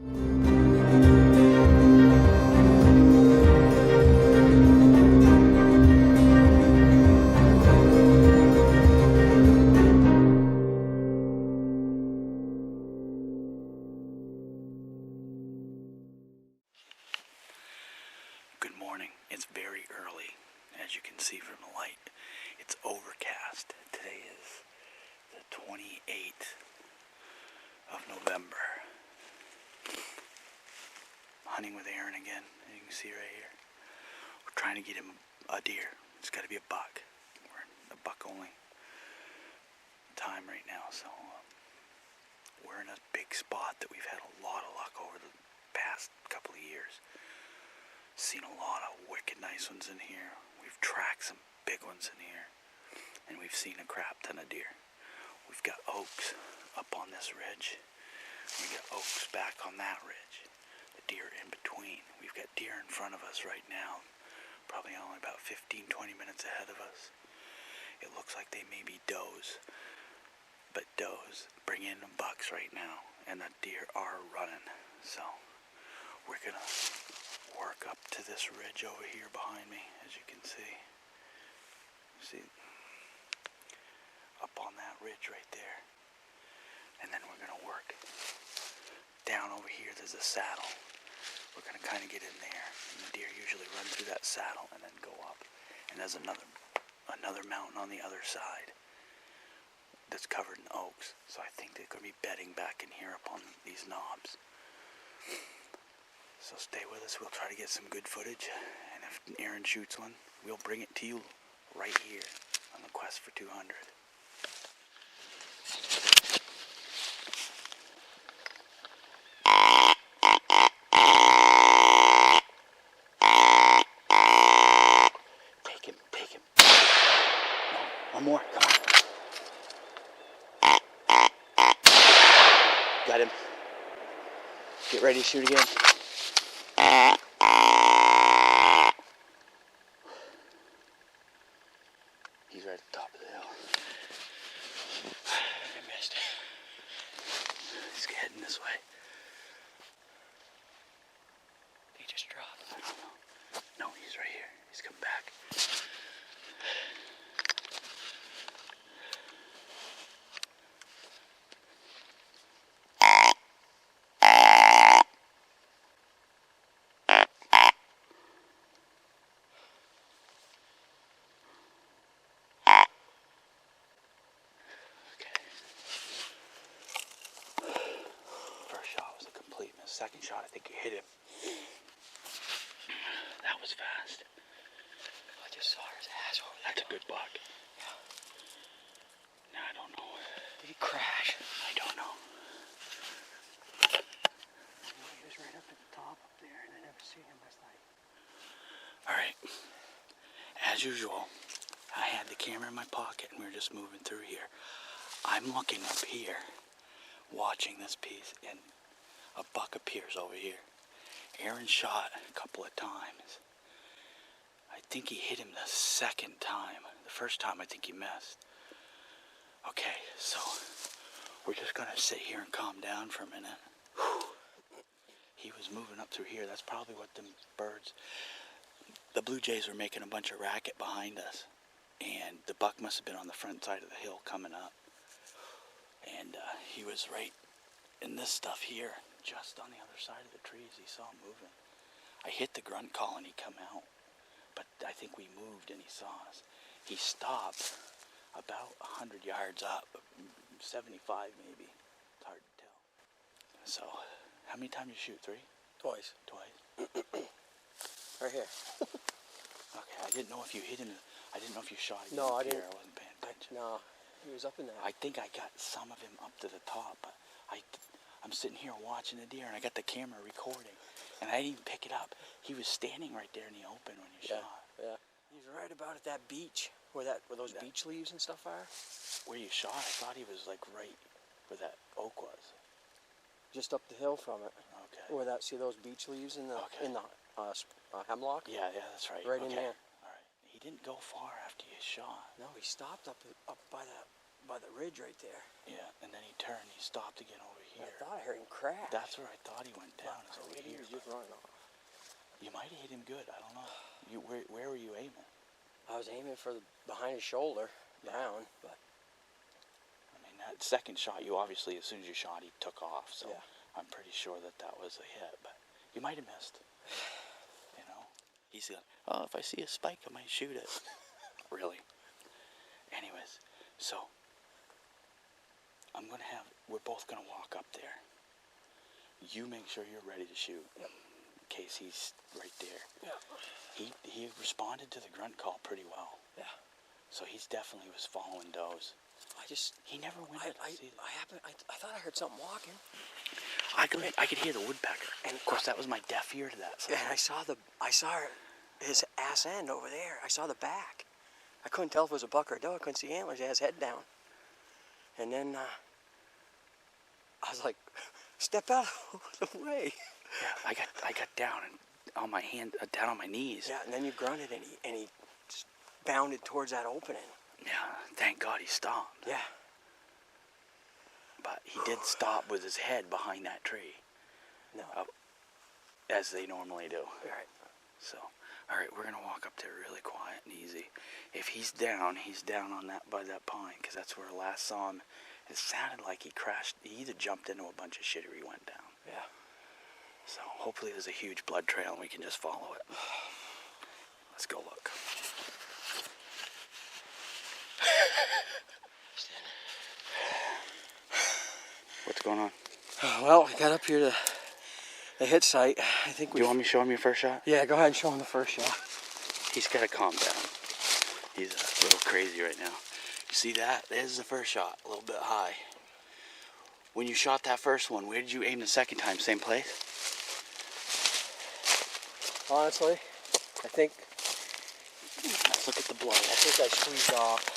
Good morning. It's very early, as you can see from the light. It's overcast. Today is the 28th of November. Hunting with Aaron again, as you can see right here. We're trying to get him a deer. It's got to be a buck. We're in a buck only time right now, so we're in a big spot that we've had a lot of luck over the past couple of years. Seen a lot of wicked nice ones in here. We've tracked some big ones in here, and we've seen a crap ton of deer. We've got oaks up on this ridge. We got oaks back on that ridge. The deer in between. We've got deer in front of us right now, probably only about 15-20 minutes ahead of us. It looks like they may be does, but does bring in the bucks right now, and the deer are running. So we're gonna work up to this ridge over here behind me, as you can see. See, up on that ridge right there. And then we're gonna work down over here. There's a saddle. We're gonna kind of get in there, and the deer usually run through that saddle and then go up. And there's another mountain on the other side that's covered in oaks. So I think they're gonna be bedding back in here up on these knobs. So stay with us. We'll try to get some good footage, and if Aaron shoots one, we'll bring it to you right here on the quest for 200. Take him. No, one more, come on. Got him. Get ready to shoot again. He's right at the top of the hill. I missed. He's heading this way. He just dropped. I don't know. No, he's right here. He's come back. Second shot, I think you hit him. That was fast. I just saw his ass over there. That's a good buck. Yeah. No, I don't know. Did he crash? I don't know. He was right up at the top up there, and I never seen him last night. Alright. As usual, I had the camera in my pocket, and we were just moving through here. I'm looking up here, watching this piece, and a buck appears over here. Aaron shot a couple of times. I think he hit him the second time. The first time I think he missed. Okay, so we're just gonna sit here and calm down for a minute. He was moving up through here. That's probably what them birds, the blue jays were making a bunch of racket behind us. And the buck must have been on the front side of the hill coming up. And he was right in this stuff here. Just on the other side of the trees, he saw him moving. I hit the grunt call and he come out, but I think we moved and he saw us. He stopped about 100 yards up, 75 maybe. It's hard to tell. So, how many times did you shoot? 3? Twice. Right here. Okay, I didn't know if you hit him. I didn't know if you shot him. No, I didn't. I wasn't paying attention. No, he was up in there. I think I got some of him up to the top, but I'm sitting here watching the deer, and I got the camera recording, and I didn't even pick it up. He was standing right there in the open when you shot. Yeah. He was right about at that beach, where those beach leaves and stuff are. Where you shot, I thought he was like right where that oak was. Just up the hill from it. Okay. Where see those beach leaves in the hemlock? Yeah, that's right. Right in there. All right. He didn't go far after you shot. No, he stopped up by that by the ridge right there. Yeah, and then he turned. He stopped again over here. I thought I heard him crash. That's where I thought he went down. Is over Maybe here. he was just running off. You might have hit him good. I don't know. Where were you aiming? I was aiming for behind his shoulder, down, but. I mean, that second shot, you obviously, as soon as you shot, he took off. So Yeah. I'm pretty sure that was a hit, but you might have missed. You know, he's like, oh, if I see a spike, I might shoot it. Really. Anyways, so we're both gonna walk up there. You make sure you're ready to shoot. Yep. In case he's right there. Yeah. He responded to the grunt call pretty well. Yeah. So he's definitely was following does. He never went to see them. I thought I heard something walking. I could hear the woodpecker, and of course that was my deaf ear to that. Yeah, and I saw his ass end over there. I saw the back. I couldn't tell if it was a buck or a doe. I couldn't see antlers. He had his head down. And then I was like, step out of the way. Yeah, I got down and on my hand, down on my knees. Yeah, and then you grunted, and he just bounded towards that opening. Yeah, thank God he stopped. Yeah. But he did stop with his head behind that tree. No. As they normally do. All right. So, all right, we're gonna walk up there really quiet and easy. If he's down on that by that pine, because that's where I last saw him. It sounded like he crashed. He either jumped into a bunch of shit or he went down. Yeah. So hopefully there's a huge blood trail and we can just follow it. Let's go look. What's going on? Well, we got up here to the hit site. I think Do you want me to show him your first shot? Yeah, go ahead and show him the first shot. He's got to calm down. He's a little crazy right now. You see that? There's the first shot, a little bit high. When you shot that first one, where did you aim the second time? Same place? Honestly, I think... Let's look at the blood. I think I squeezed off.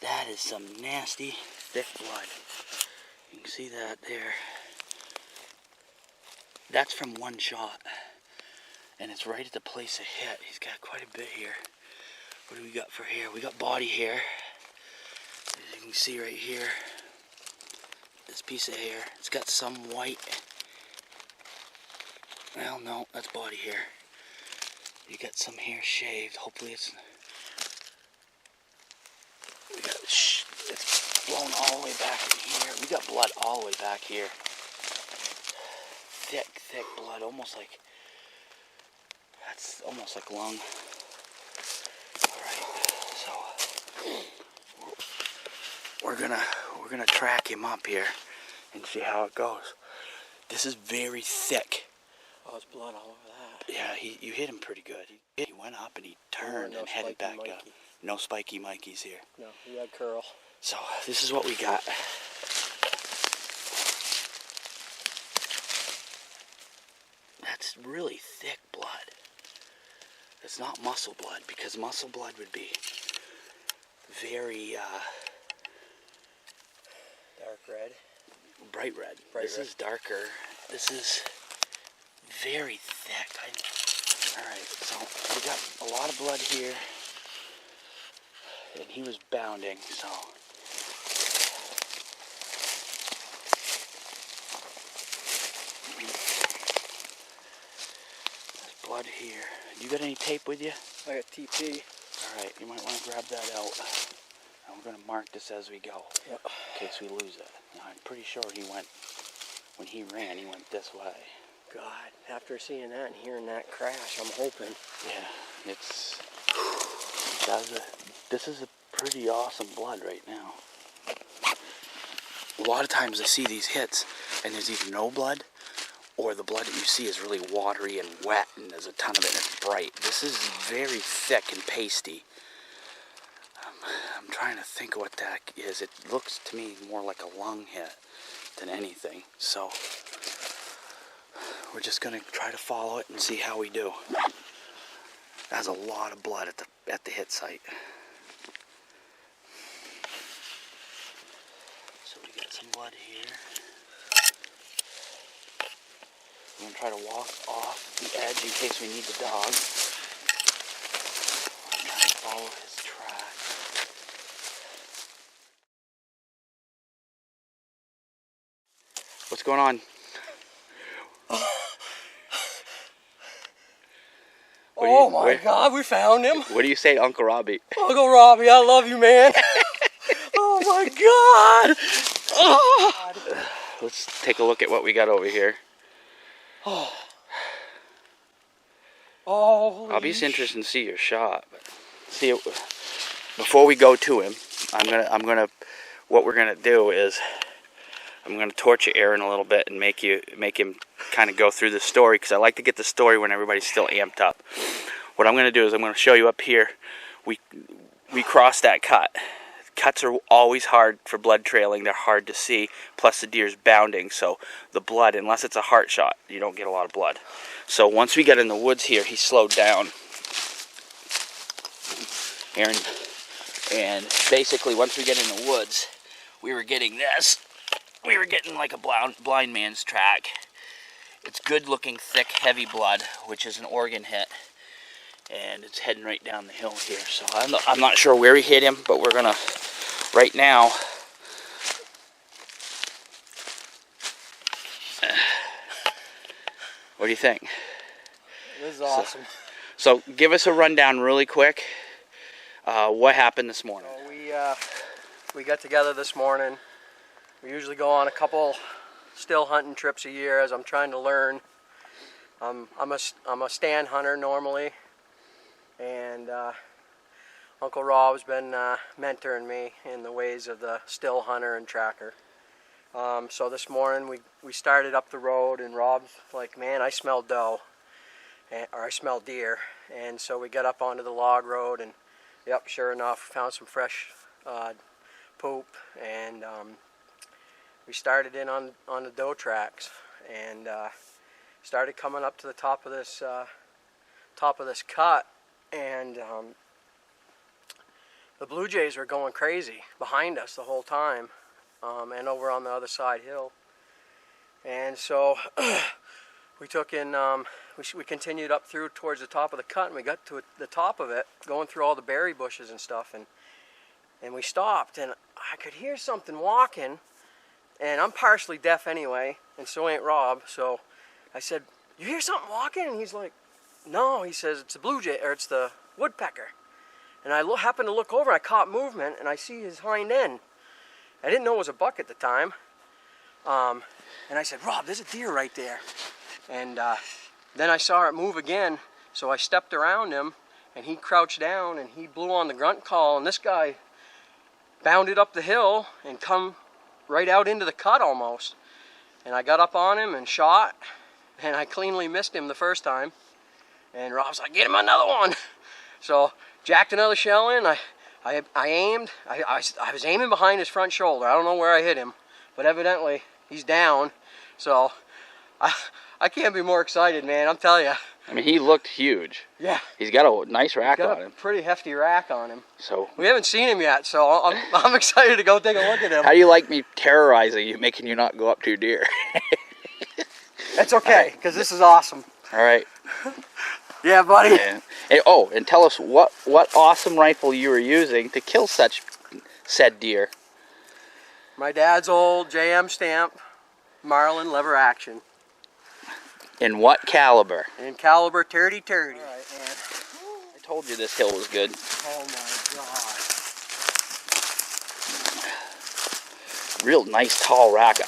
That is some nasty, thick blood. You can see that there. That's from one shot. And it's right at the place of hit. He's got quite a bit here. What do we got for hair? We got body hair. As you can see right here. This piece of hair. It's got some white. Well, no, that's body hair. You got some hair shaved. Hopefully it's... It's blown all the way back in here. We got blood all the way back here. Thick, thick blood. Almost like... That's almost like lung. Alright, so... We're gonna track him up here and see how it goes. This is very thick. Oh, there's blood all over that. Yeah, you hit him pretty good. He went up and he turned and headed back down. No spiky Mikeys here. No, he had curl. So this is what we got. That's really thick blood. It's not muscle blood, because muscle blood would be very Dark red. bright red. Bright red. Is darker. This is very thick. Alright, so we got a lot of blood here. And he was bounding, so... There's blood here. You got any tape with you? I got TP. Alright, you might want to grab that out. And we're going to mark this as we go. Yep. In case we lose it. Now, I'm pretty sure he went... When he ran, he went this way. God, after seeing that and hearing that crash, I'm hoping. Yeah, it's... This is a pretty awesome blood right now. A lot of times I see these hits and there's either no blood or the blood that you see is really watery and wet and there's a ton of it and it's bright. This is very thick and pasty. I'm trying to think of what that is. It looks to me more like a lung hit than anything. So we're just going to try to follow it and see how we do. That's a lot of blood at the hit site. So we got some blood here. I'm going to try to walk off the edge in case we need the dog. I'm trying to follow his What's going on? Oh my God, we found him. What do you say to Uncle Robbie? Uncle Robbie, I love you, man. Oh my God. Oh. Let's take a look at what we got over here. Oh. I'll be interested to see your shot. But see, before we go to him, what we're gonna do is I'm gonna torture Aaron a little bit and make him kind of go through the story, because I like to get the story when everybody's still amped up. What I'm gonna do is I'm gonna show you up here. We crossed that cut. Cuts are always hard for blood trailing. They're hard to see. Plus the deer's bounding, so the blood, unless it's a heart shot, you don't get a lot of blood. So once we got in the woods here, he slowed down, Aaron, and basically once we get in the woods, we were getting this. We were getting like a blind man's track. It's good looking, thick, heavy blood, which is an organ hit, and it's heading right down the hill here. So I'm not sure where he hit him, but we're gonna right now. What do you think? This is awesome. So give us a rundown really quick. What happened this morning? We got together this morning. We usually go on a couple still hunting trips a year, as I'm trying to learn. I'm a stand hunter normally, and Uncle Rob's been mentoring me in the ways of the still hunter and tracker. So this morning we started up the road, and Rob's like, man, I smell doe, or I smell deer. And so we got up onto the log road, and yep, sure enough, found some fresh poop, and we started in on the doe tracks, and started coming up to the top of this cut, and the blue jays were going crazy behind us the whole time, and over on the other side hill. And so we took in, we continued up through towards the top of the cut, and we got to the top of it, going through all the berry bushes and stuff, and we stopped, and I could hear something walking, and I'm partially deaf anyway, and so ain't Rob. So I said, you hear something walking? And he's like, no. He says, it's a blue jay, or it's the woodpecker. And I happened to look over, and I caught movement, and I see his hind end. I didn't know it was a buck at the time. And I said, Rob, there's a deer right there. And then I saw it move again, so I stepped around him, and he crouched down, and he blew on the grunt call, and this guy bounded up the hill and come right out into the cut almost. And I got up on him and shot, and I cleanly missed him the first time. And Rob's like, get him another one. So jacked another shell in. I aimed. I was aiming behind his front shoulder. I don't know where I hit him, but evidently he's down. So I can't be more excited, man. I'm telling you. I mean, he looked huge. Yeah. He's got a nice rack on him. Pretty hefty rack on him. So we haven't seen him yet, so I'm excited to go take a look at him. How do you like me terrorizing you, making you not go up to your deer? That's okay, because this is awesome. All right. Yeah, buddy. Yeah. And tell us what awesome rifle you were using to kill said deer. My dad's old JM stamp, Marlin lever action. In what caliber? In caliber 30-30. All right, man. I told you this hill was good. Oh my God. Real nice tall rack.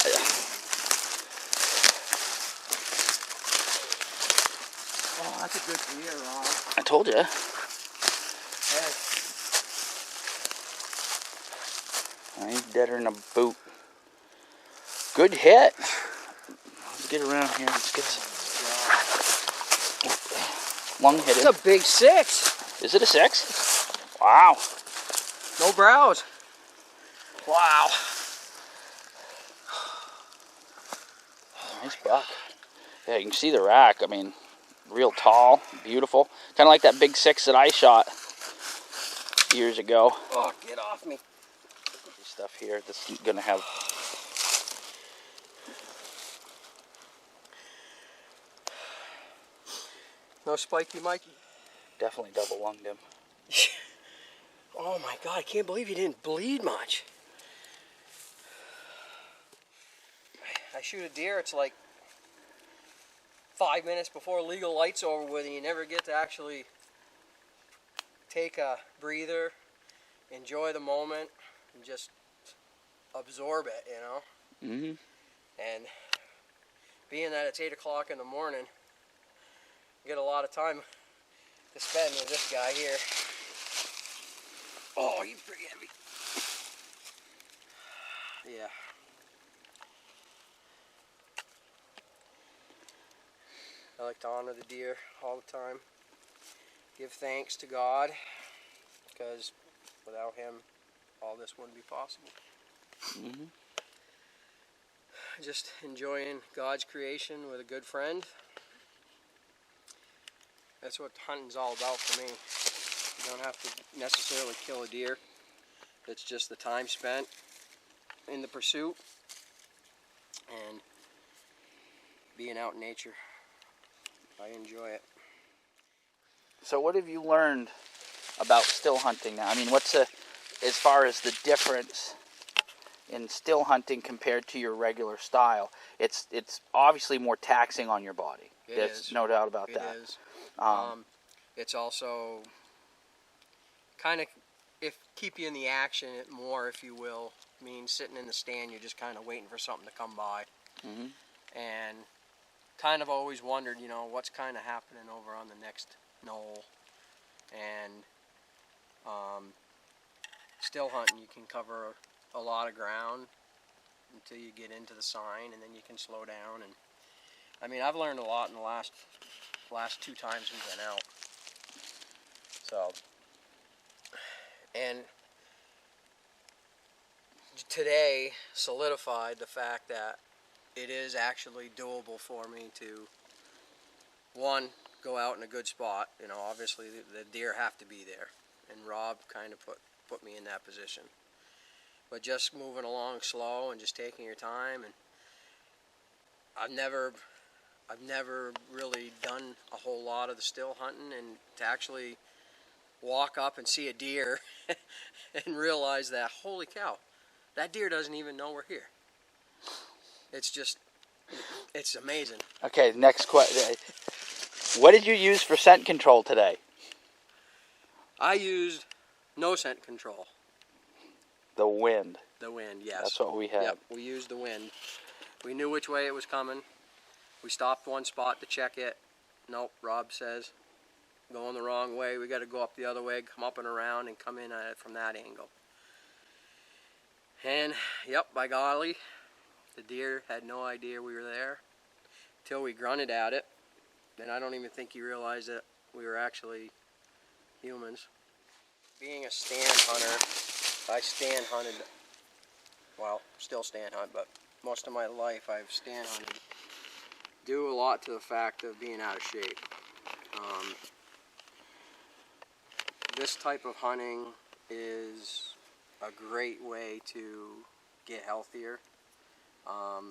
Oh, that's a good deer, Rob. I told you. Hey. He's deader than a boot. Good hit. Let's get around here. Let's get some. Lung hit it. It's a big 6. Is it a 6? Wow. No brows. Wow. Nice buck. Yeah, you can see the rack. I mean, real tall, beautiful. Kind of like that big 6 that I shot years ago. Oh, get off me. Stuff here that's gonna have. No spiky Mikey? Definitely double lunged him. Oh my God, I can't believe he didn't bleed much. I I shoot a deer, it's like 5 minutes before legal light's over with, and you never get to actually take a breather, enjoy the moment, and just absorb it, you know. Mm-hmm. And being that it's 8 o'clock in the morning, I get a lot of time to spend with this guy here. Oh, he's pretty heavy. Yeah. I like to honor the deer all the time. Give thanks to God, because without him, all this wouldn't be possible. Mm-hmm. Just enjoying God's creation with a good friend. That's what hunting's all about for me. You don't have to necessarily kill a deer. It's just the time spent in the pursuit and being out in nature. I enjoy it. So what have you learned about still hunting now? I mean, what's as far as the difference in still hunting compared to your regular style? It's obviously more taxing on your body. There's no doubt about that. It is. It's also kind of keep you in the action more, if you will. I mean, sitting in the stand, you're just kind of waiting for something to come by. Mm-hmm. And kind of always wondered, you know, what's kind of happening over on the next knoll. And still hunting, you can cover a lot of ground until you get into the sign, and then you can slow down. And I mean, I've learned a lot in the last 2 times we've been out. So, and today solidified the fact that it is actually doable for me to, one, go out in a good spot. You know, obviously the deer have to be there, and Rob kind of put me in that position. But just moving along slow and just taking your time. And I've never really done a whole lot of the still hunting, and to actually walk up and see a deer and realize that, holy cow, that deer doesn't even know we're here. It's amazing. Okay, next question. What did you use for scent control today? I used no scent control. The wind. The wind, yes. That's what we had. Yep, we used the wind. We knew which way it was coming. We stopped one spot to check it. Nope, Rob says, going the wrong way. We got to go up the other way, come up and around, and come in at it from that angle. And, yep, by golly, the deer had no idea we were there till we grunted at it. And I don't even think he realized that we were actually humans. Being a stand hunter, I stand hunted, well, still stand hunt, but most of my life I've stand hunted. Due a lot to the fact of being out of shape. This type of hunting is a great way to get healthier. I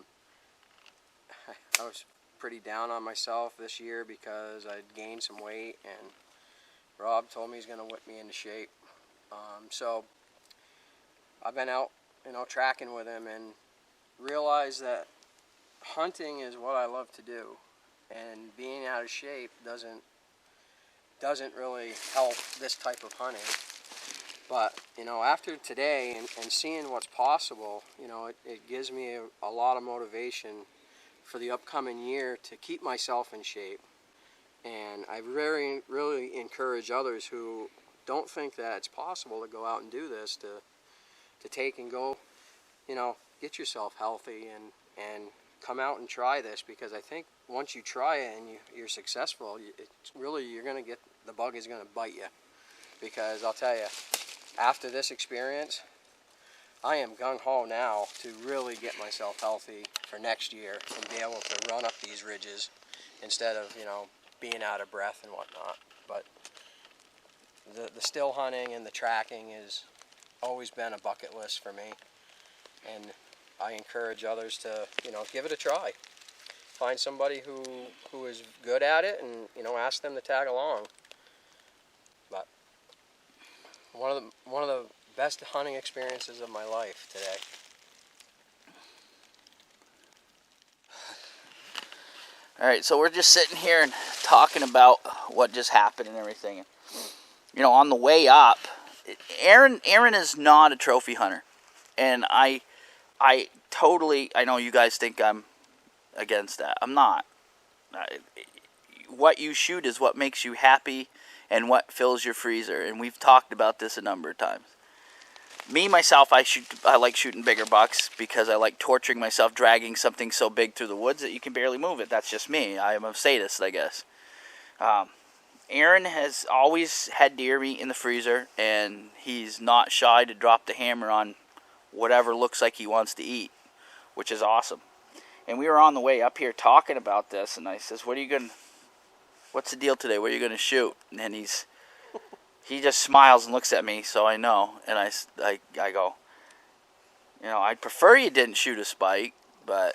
was pretty down on myself this year because I'd gained some weight, and Rob told me he's going to whip me into shape. So I've been out, you know, tracking with him, and realized that hunting is what I love to do, and being out of shape doesn't really help this type of hunting. But, you know, after today and seeing what's possible, you know, it gives me a lot of motivation for the upcoming year to keep myself in shape. And I really encourage others who don't think that it's possible to go out and do this, to take and go, you know, get yourself healthy and come out and try this, because I think once you try it and you're successful, it's really, you're going to get, the bug is going to bite you. Because I'll tell you, after this experience, I am gung-ho now to really get myself healthy for next year and be able to run up these ridges instead of, you know, being out of breath and whatnot. But the still hunting and the tracking has always been a bucket list for me. And I encourage others to, you know, give it a try. Find somebody who is good at it, and, you know, ask them to tag along. But one of the best hunting experiences of my life today. Alright, so we're just sitting here and talking about what just happened and everything. You know, on the way up, Aaron is not a trophy hunter. And I know you guys think I'm against that. I'm not. What you shoot is what makes you happy and what fills your freezer. And we've talked about this a number of times. Me, myself, I like shooting bigger bucks because I like torturing myself, dragging something so big through the woods that you can barely move it. That's just me. I am a sadist, I guess. Aaron has always had deer meat in the freezer, and he's not shy to drop the hammer on whatever looks like he wants to eat, which is awesome. And we were on the way up here talking about this, and I says, what's the deal today? What are you going to shoot? And he just smiles and looks at me, so I know. And I go, you know, I'd prefer you didn't shoot a spike, but,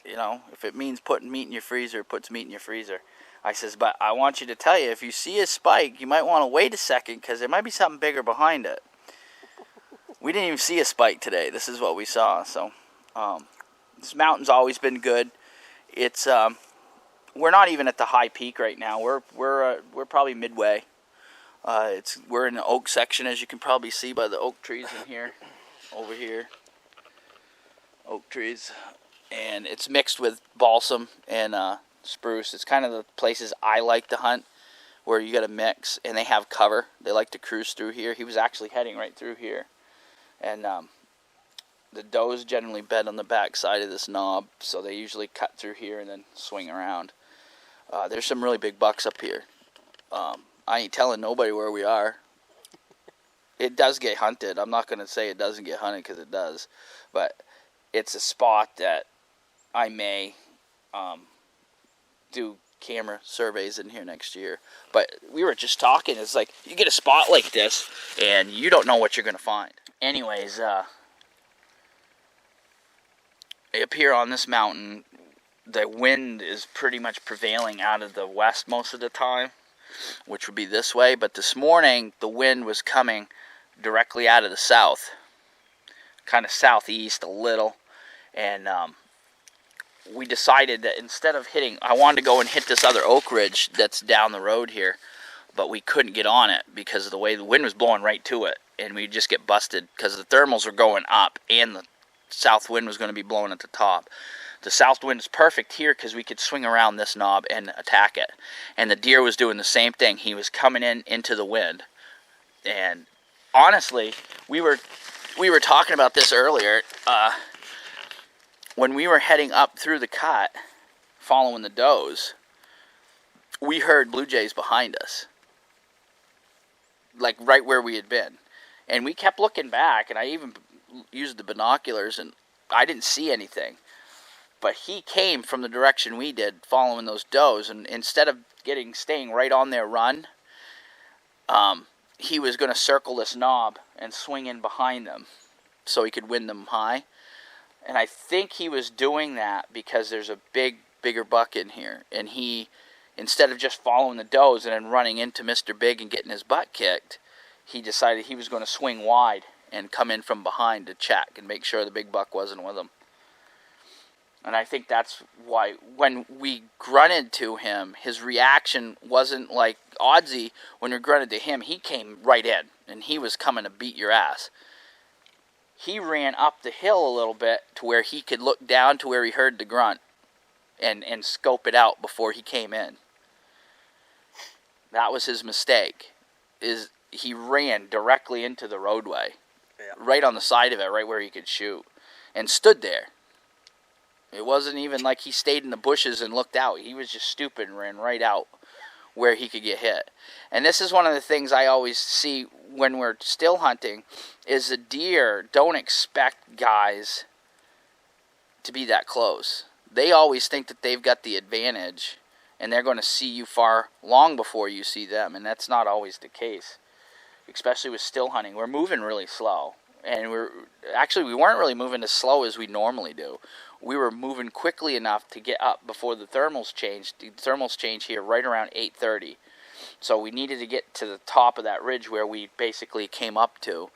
you know, if it means putting meat in your freezer, it puts meat in your freezer. I says, but I want you to tell you, if you see a spike, you might want to wait a second because there might be something bigger behind it. We didn't even see a spike today. This is what we saw. So, this mountain's always been good. It's we're not even at the high peak right now. We're probably midway. We're in the oak section, as you can probably see by the oak trees in here, over here. Oak trees, and it's mixed with balsam and spruce. It's kind of the places I like to hunt, where you got to mix, and they have cover. They like to cruise through here. He was actually heading right through here, and the does generally bed on the back side of this knob, so they usually cut through here and then swing around. There's some really big bucks up here. I ain't telling nobody where we are. It does get hunted. I'm not going to say it doesn't get hunted, because it does. But it's a spot that I may do camera surveys in here next year. But we were just talking. It's like, you get a spot like this, and you don't know what you're going to find. Anyways, up here on this mountain, the wind is pretty much prevailing out of the west most of the time, which would be this way. But this morning, the wind was coming directly out of the south, kind of southeast a little, and we decided that instead of I wanted to go and hit this other oak ridge that's down the road here, but we couldn't get on it because of the way the wind was blowing right to it, and we'd just get busted because the thermals were going up and the south wind was going to be blowing at the top. The south wind is perfect here because we could swing around this knob and attack it. And the deer was doing the same thing. He was coming into the wind. And honestly, we were talking about this earlier. When we were heading up through the cut, following the does, we heard blue jays behind us, like right where we had been. And we kept looking back, and I even used the binoculars, and I didn't see anything. But he came from the direction we did, following those does, and instead of staying right on their run, he was going to circle this knob and swing in behind them so he could win them high. And I think he was doing that because there's a bigger buck in here, and he, instead of just following the does and then running into Mr. Big and getting his butt kicked, he decided he was going to swing wide and come in from behind to check and make sure the big buck wasn't with him. And I think that's why when we grunted to him, his reaction wasn't like Oddsy. When we grunted to him, he came right in, and he was coming to beat your ass. He ran up the hill a little bit to where he could look down to where he heard the grunt and scope it out before he came in. That was his mistake, is he ran directly into the roadway, right on the side of it, right where he could shoot, and stood there. It wasn't even like he stayed in the bushes and looked out. He was just stupid and ran right out where he could get hit. And this is one of the things I always see when we're still hunting, is the deer don't expect guys to be that close. They always think that they've got the advantage, and they're going to see you long before you see them, and that's not always the case, especially with still hunting. We're moving really slow, and we weren't really moving as slow as we normally do. We were moving quickly enough to get up before the thermals changed. The thermals changed here right around 8:30. So we needed to get to the top of that ridge where we basically came up to.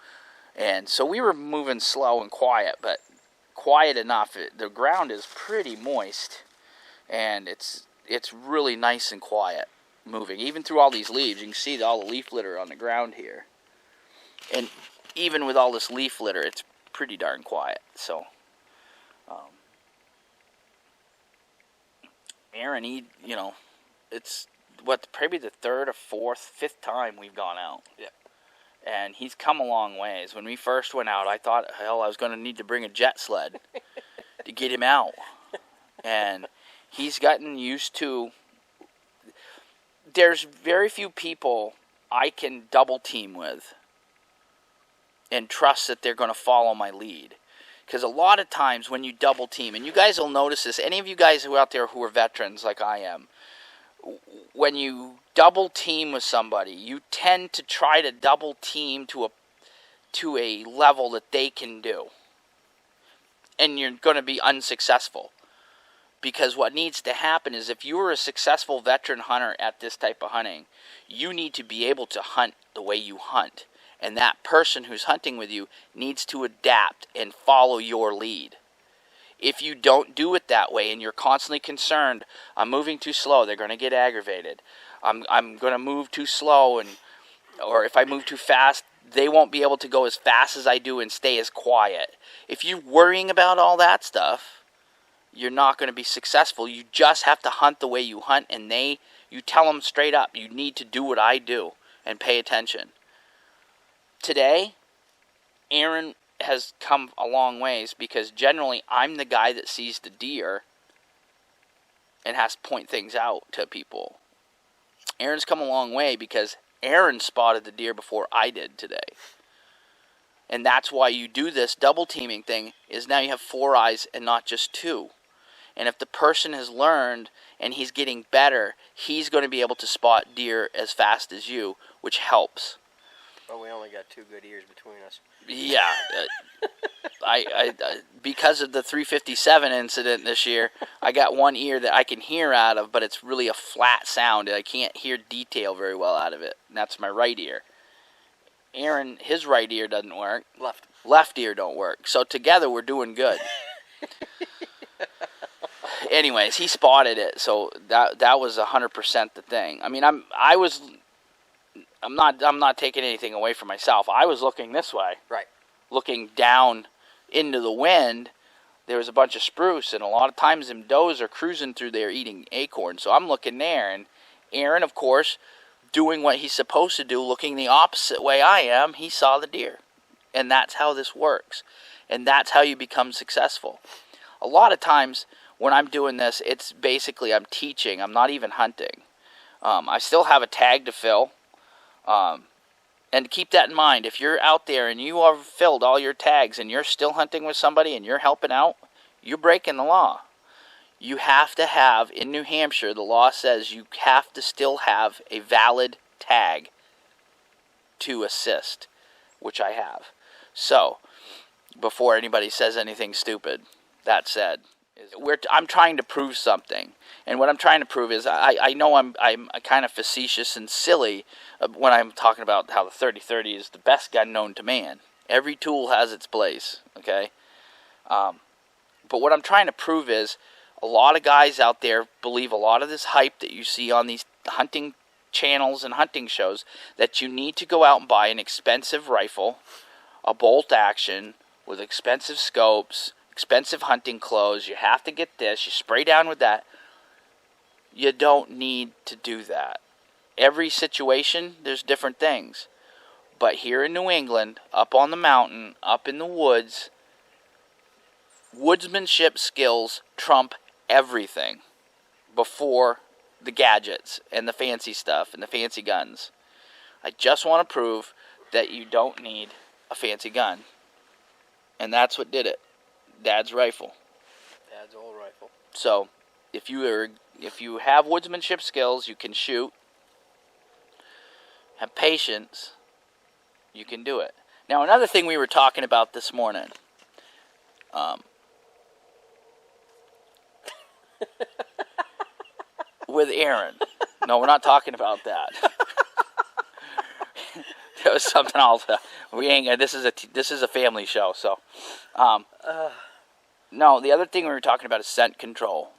And so we were moving slow and quiet, but quiet enough. The ground is pretty moist. and it's really nice and quiet moving. Even through all these leaves, you can see all the leaf litter on the ground here. And even with all this leaf litter, it's pretty darn quiet. So, Aaron, it's probably the third or fourth, fifth time we've gone out. Yeah. And he's come a long ways. When we first went out, I thought, hell, I was going to need to bring a jet sled to get him out. And he's gotten used to... There's very few people I can double team with and trust that they're going to follow my lead. Because a lot of times when you double team, and you guys will notice this, any of you guys who are out there who are veterans like I am, when you double team with somebody, you tend to try to double team to a level that they can do. And you're going to be unsuccessful. Because what needs to happen is if you're a successful veteran hunter at this type of hunting, you need to be able to hunt the way you hunt. And that person who's hunting with you needs to adapt and follow your lead. If you don't do it that way and you're constantly concerned, I'm moving too slow, they're going to get aggravated. I'm going to move too slow, or if I move too fast, they won't be able to go as fast as I do and stay as quiet. If you're worrying about all that stuff, you're not going to be successful. You just have to hunt the way you hunt, and you tell them straight up, you need to do what I do and pay attention. Today, Aaron has come a long ways because generally I'm the guy that sees the deer and has to point things out to people. Aaron's come a long way because Aaron spotted the deer before I did today. And that's why you do this double teaming thing, is now you have 4 eyes and not just 2. And if the person has learned and he's getting better, he's going to be able to spot deer as fast as you, which helps. Well, we only got 2 good ears between us. Yeah. I because of the 357 incident this year, I got one ear that I can hear out of, but it's really a flat sound. I can't hear detail very well out of it. And that's my right ear. Aaron, his right ear doesn't work. Left ear don't work. So together we're doing good. Anyways, he spotted it, so that was 100% the thing. I mean, I'm not taking anything away from myself. I was looking this way. Right. Looking down into the wind. There was a bunch of spruce, and a lot of times them does are cruising through there eating acorns. So I'm looking there, and Aaron, of course, doing what he's supposed to do, looking the opposite way I am, he saw the deer. And that's how this works. And that's how you become successful. A lot of times when I'm doing this, it's basically I'm teaching. I'm not even hunting. I still have a tag to fill. And keep that in mind. If you're out there and you have filled all your tags and you're still hunting with somebody and you're helping out, you're breaking the law. You have to have, in New Hampshire, the law says you have to still have a valid tag to assist, which I have. So, before anybody says anything stupid, that said, I'm trying to prove something. And what I'm trying to prove is I know I'm kind of facetious and silly when I'm talking about how the 30-30 is the best gun known to man. Every tool has its place, okay? But what I'm trying to prove is a lot of guys out there believe a lot of this hype that you see on these hunting channels and hunting shows, that you need to go out and buy an expensive rifle, a bolt action with expensive scopes, expensive hunting clothes. You have to get this. You spray down with that. You don't need to do that. Every situation, there's different things. But here in New England, up on the mountain, up in the woods, woodsmanship skills trump everything before the gadgets and the fancy stuff and the fancy guns. I just want to prove that you don't need a fancy gun. And that's what did it. Dad's rifle. Dad's old rifle. So, if you have woodsmanship skills, you can shoot. Have patience, you can do it. Now, another thing we were talking about this morning. With Aaron. No, we're not talking about that. That was something else. We ain't. This is a family show, so. No, the other thing we were talking about is scent control.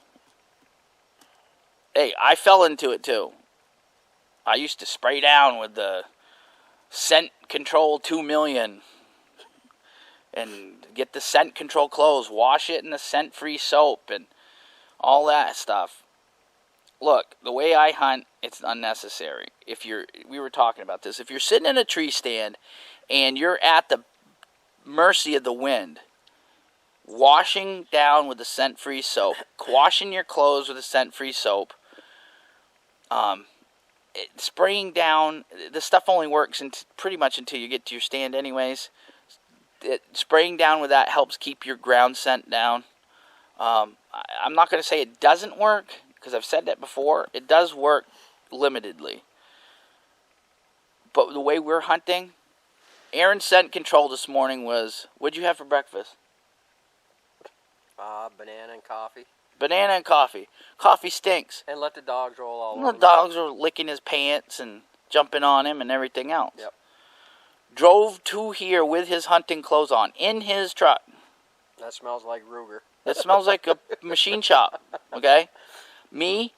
Hey, I fell into it too. I used to spray down with the Scent Control 2 million and get the scent control clothes, wash it in the scent-free soap and all that stuff. Look, the way I hunt, it's unnecessary. We were talking about this. If you're sitting in a tree stand and you're at the mercy of the wind, washing down with the scent-free soap, washing your clothes with the scent-free soap, spraying down, the stuff only works pretty much until you get to your stand anyways. Spraying down with that helps keep your ground scent down. I'm not going to say it doesn't work, because I've said that before. It does work limitedly. But the way we're hunting, Aaron's scent control this morning was, what'd you have for breakfast? Banana and coffee. Banana and coffee. Coffee stinks. And let the dogs roll all And over the dogs are licking his pants and jumping on him and everything else. Yep. Drove to here with his hunting clothes on, in his truck. That smells like Ruger. It smells like a machine shop, okay? Me,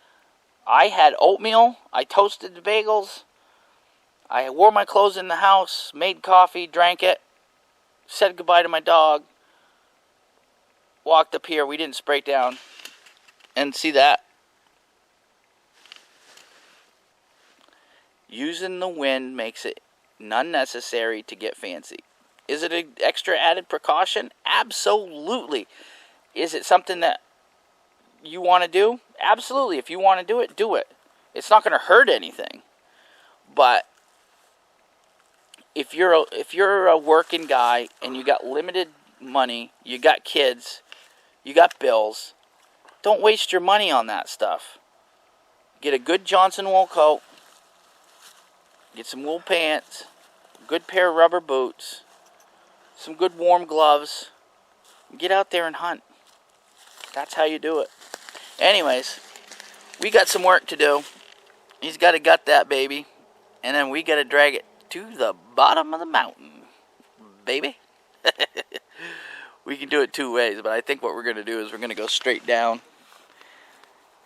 I had oatmeal, I toasted the bagels, I wore my clothes in the house, made coffee, drank it, said goodbye to my dog, walked up here. We didn't spray down. And see that? Using the wind makes it unnecessary to get fancy. Is it an extra added precaution? Absolutely. Is it something that you want to do? Absolutely. If you want to do it, do it. It's not going to hurt anything. But if you're a working guy and you got limited money, you got kids, you got bills, don't waste your money on that stuff. Get a good Johnson wool coat, get some wool pants, a good pair of rubber boots, some good warm gloves. Get out there and hunt. That's how you do it. Anyways, we got some work to do. He's got to gut that baby, and then we got to drag it to the bottom of the mountain, baby. We can do it two ways, but I think what we're going to do is we're going to go straight down.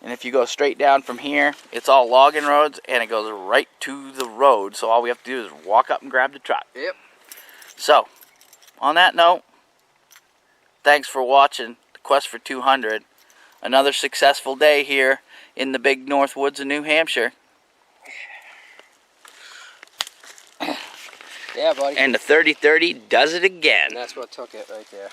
And if you go straight down from here, it's all logging roads, and it goes right to the road. So all we have to do is walk up and grab the truck. Yep. So, on that note, thanks for watching the Quest for 200. Another successful day here in the big north woods of New Hampshire. Yeah, buddy. And the 30-30 does it again. And that's what took it right there.